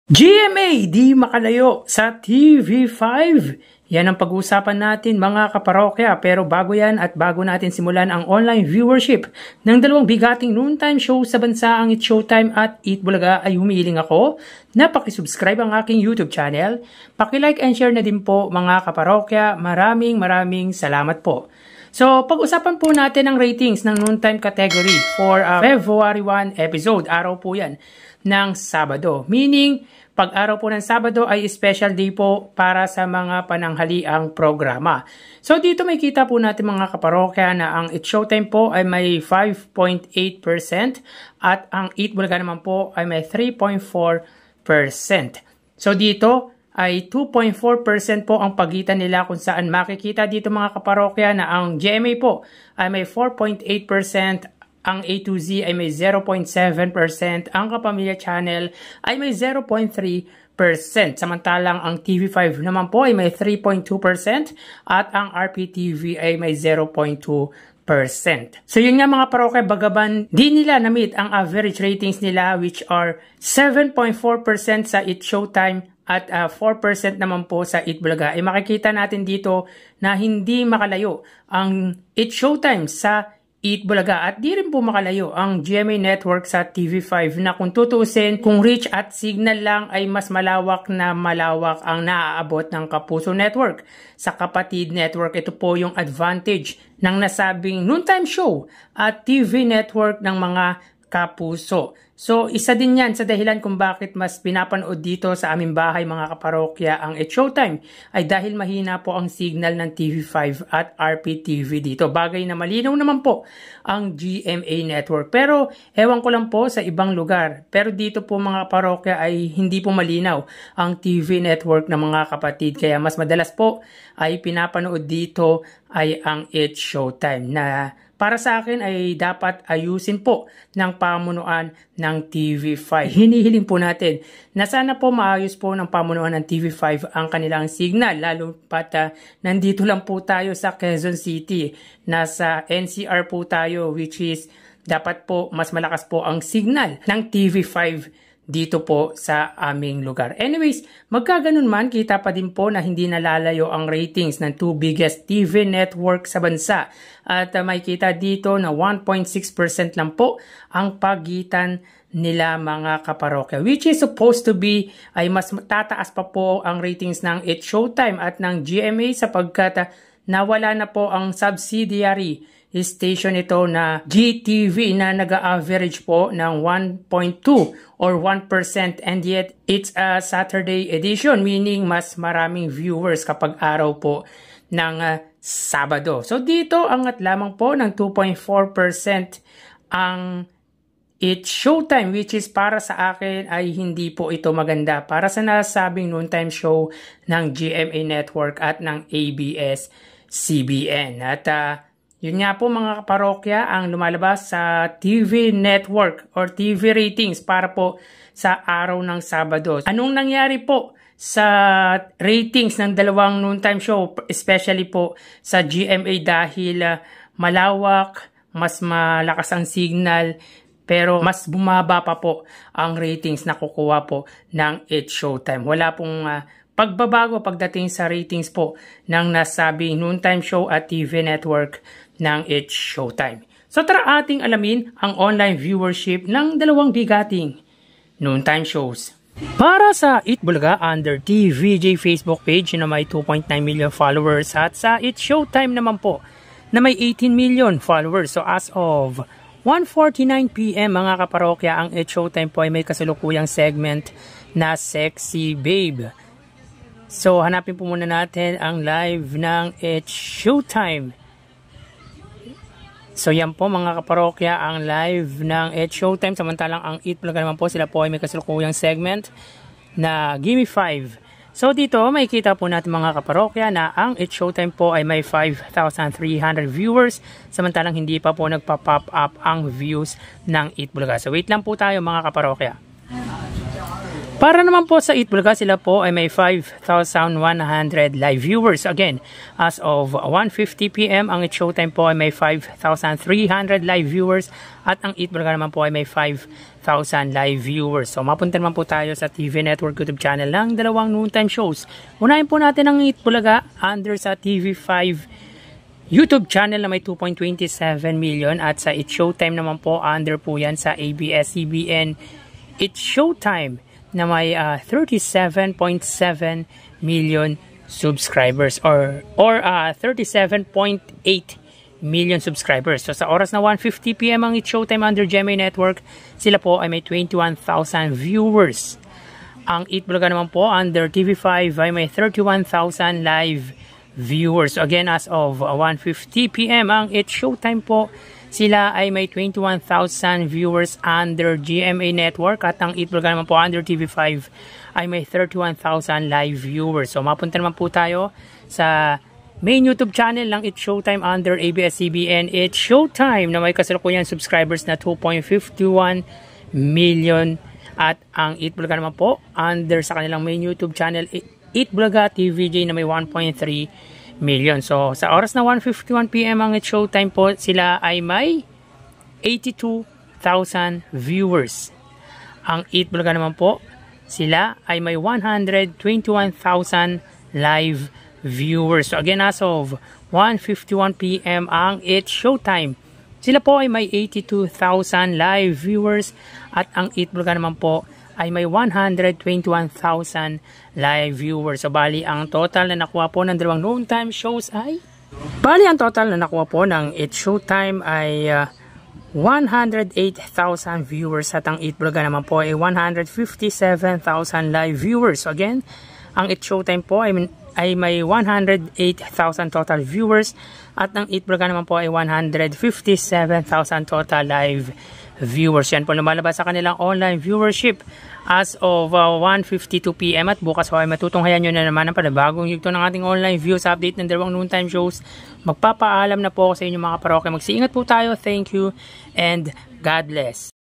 GMA di makalayo sa TV5. Yan ang pag-uusapan natin mga kaparokya. Pero bago yan at bago natin simulan ang online viewership ng dalawang bigating noontime show sa bansa, ang It's Showtime at Eat Bulaga, ay humihiling ako na pakisubscribe ang aking YouTube channel. Paki-like and share na din po mga kaparokya. Maraming salamat po. So, pag-usapan po natin ang ratings ng noontime category for February 1 episode. Araw po yan ng Sabado. Meaning, pag araw po ng Sabado ay special day po para sa mga pananghaliang programa. So, dito may kita po natin mga kaparokya na ang It's Showtime po ay may 5.8% at ang Eat Bulaga naman po ay may 3.4%. So, dito ay 2.4% po ang pagitan nila kung saan makikita dito mga kaparokya na ang GMA po ay may 4.8%, ang A to Z ay may 0.7%, ang Kapamilya Channel ay may 0.3%, samantalang ang TV5 naman po ay may 3.2% at ang RPTV ay may 0.2%. So yun nga mga parokya, bagaban di nila na-meet ang average ratings nila which are 7.4% sa It's Showtime at 4% naman po sa Eat Bulaga, ay makikita natin dito na hindi makalayo ang It's Showtime sa Eat Bulaga at di rin po makalayo ang GMA Network sa TV5 na kung tutuusin, kung reach at signal lang ay mas malawak ang naaabot ng Kapuso Network sa Kapatid Network. Ito po yung advantage ng nasabing noontime show at TV network ng mga kapuso. So, isa din yan sa dahilan kung bakit mas pinapanood dito sa aming bahay mga kaparokya ang It's Showtime ay dahil mahina po ang signal ng TV5 at RPTV dito. Bagay na malinaw naman po ang GMA network. Pero, ewan ko lang po sa ibang lugar. Pero dito po mga kaparokya ay hindi po malinaw ang TV network ng mga kapatid. Kaya mas madalas po ay pinapanood dito ay ang It's Showtime na para sa akin ay dapat ayusin po ng pamunuan ng TV5. Hinihiling po natin na sana po maayos po ng pamunuan ng TV5 ang kanilang signal. Lalo pat nandito lang po tayo sa Quezon City. Nasa NCR po tayo which is dapat po mas malakas po ang signal ng TV5 dito po sa aming lugar. Anyways, magkaganon man, kita pa din po na hindi nalalayo ang ratings ng two biggest TV network sa bansa. At may kita dito na 1.6% lang po ang pagitan nila mga kaparokya. Which is supposed to be ay mas tataas pa po ang ratings ng It's Showtime at ng GMA sapagkat nawala na po ang subsidiary station ito na GTV na nag-average po ng 1.2 or 1% and yet it's a Saturday edition meaning mas maraming viewers kapag araw po ng Sabado. So dito angat lamang po ng 2.4% ang It's Showtime which is para sa akin ay hindi po ito maganda para sa nasabing noontime show ng GMA Network at ng ABS-CBN. At yun nga po mga kaparokya ang lumalabas sa TV network or TV ratings para po sa araw ng Sabado. Anong nangyari po sa ratings ng dalawang noontime show, especially po sa GMA dahil malawak, mas malakas ang signal, pero mas bumaba pa po ang ratings na kukuha po ng It's Showtime. Wala pong pagbabago pagdating sa ratings po ng nasabing noontime show at TV network ng It's Showtime. So tara ating alamin ang online viewership ng dalawang bigating noontime shows. Para sa Eat Bulaga under TVJ Facebook page na may 2.9 million followers at sa It's Showtime naman po na may 18 million followers. So as of 1:49 PM mga kaparokya, ang It's Showtime po ay may kasalukuyang segment na Sexy Babe. So hanapin po muna natin ang live ng It's Showtime. So yan po mga kaparokya ang live ng It's Showtime, samantalang ang Eat Bulaga naman po sila po ay may kasalukuyang segment na Gimme 5. So dito makikita po natin mga kaparokya na ang It's Showtime po ay may 5,300 viewers, samantalang hindi pa po nagpa-pop up ang views ng Eat Bulaga. So wait lang po tayo mga kaparokya. Para naman po sa Eat Bulaga, sila po ay may 5,100 live viewers. Again, as of 1:50 PM, ang Eat Showtime po ay may 5,300 live viewers at ang Eat Bulaga naman po ay may 5,000 live viewers. So mapunta naman po tayo sa TV Network YouTube channel ng dalawang noontime shows. Unahin po natin ang Eat Bulaga under sa TV5 YouTube channel na may 2.27 million at sa Eat Showtime naman po under po yan sa ABS-CBN Eat Showtime na may 37.7 million subscribers or 37.8 million subscribers. So sa oras na 1:50 PM ang Eat Showtime under GMA Network, sila po ay may 21,000 viewers. Ang Eat Bulaga naman po under TV5 ay may 31,000 live viewers. So again, as of 1:50 PM ang Eat Showtime po, sila ay may 21,000 viewers under GMA Network at ang Eat Bulaga naman po under TV5 ay may 31,000 live viewers. So mapunta naman po tayo sa main YouTube channel ng Eat Showtime under ABS-CBN Eat Showtime na may kasalukuyan subscribers na 2.51 million at ang Eat Bulaga naman po under sa kanilang main YouTube channel Eat Bulaga TVJ na may 1.3 million. So, sa oras na 1:51 PM ang Eat Showtime po, sila ay may 82,000 viewers. Ang Eat Bulaga naman po, sila ay may 121,000 live viewers. So, again, as of 1:51 PM ang Eat Showtime, sila po ay may 82,000 live viewers at ang Eat Bulaga naman po ay may 121,000 live viewers. So, bali, ang total na nakuha po ng dalawang noontime shows ay ang total na nakuha po ng Eat Showtime ay 108,000 viewers at ang Eat Bulaga naman po ay 157,000 live viewers. So, again, ang Eat Showtime po ay may 108,000 total viewers at ang Eat Bulaga naman po ay 157,000 total live viewers. Yan po lumalabas sa kanilang online viewership as of 1:52 PM at bukas ay matutunghayan nyo na naman ang panibagong yugto ng ating online views update ng dalawang noontime shows. Magpapaalam na po ako sa inyo mga parokya. Mag-iingat po tayo. Thank you and God bless.